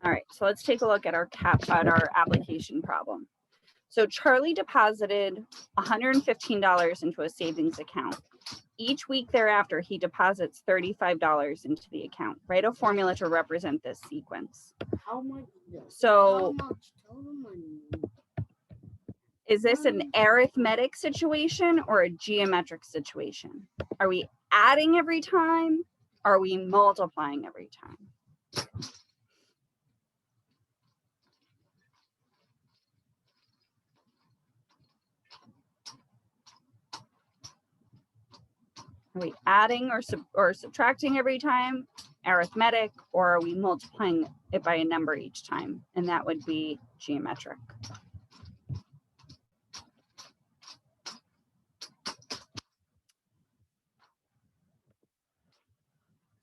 All right, so let's take a look at our application problem. So Charlie deposited $115 into a savings account. Each week thereafter, he deposits $35 into the account. Write a formula to represent this sequence. How much? So How much total money? is this an arithmetic situation or a geometric situation? Are we adding every time? Are we multiplying every time? Are we adding or subtracting every time, arithmetic, or are we multiplying it by a number each time? And that would be geometric.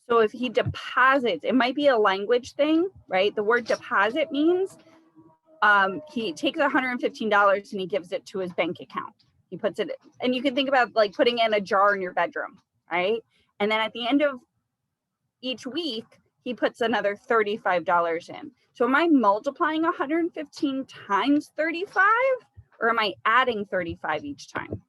So if he deposits, it might be a language thing, right? The word deposit means he takes $115 and he gives it to his bank account. He puts it, and you can think about like putting in a jar in your bedroom, right? And then at the end of each week, he puts another $35 in. So am I multiplying 115 times 35 or am I adding 35 each time?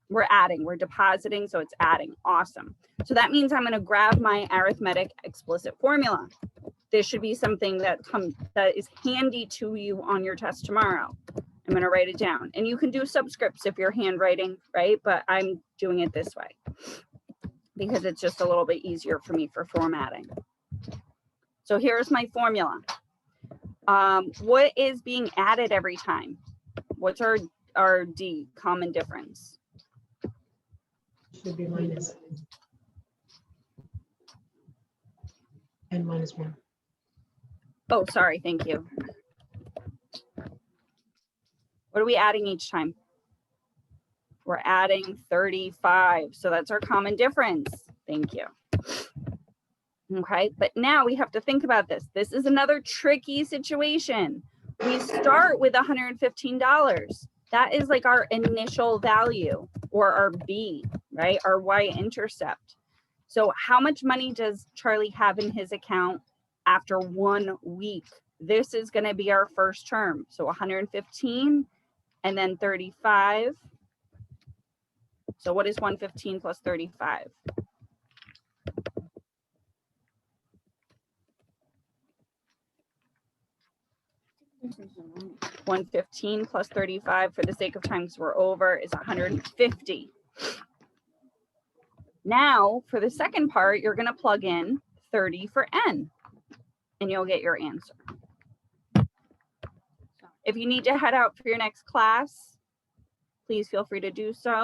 We're adding, we're depositing, so it's adding. Awesome. So that means I'm going to grab my arithmetic explicit formula. This should be something that is handy to you on your test tomorrow. I'm going to write it down. And you can do subscripts if you're handwriting, right? But I'm doing it this way because it's just a little bit easier for me for formatting. So here's my formula. What is being added every time? What's our D, common difference? Should be minus and minus 1. Oh, sorry, thank you. What are we adding each time? We're adding 35, so that's our common difference. Thank you. Okay, but now we have to think about this. This is another tricky situation. We start with $115. That is like our initial value or our B, right? Our y-intercept. So how much money does Charlie have in his account after 1 week? This is going to be our first term. So 115 and then 35. So what is 115 plus 35? 115 plus 35, for the sake of time, because we're over, is 150. Now, for the second part, you're going to plug in 30 for n, and you'll get your answer. If you need to head out for your next class, please feel free to do so.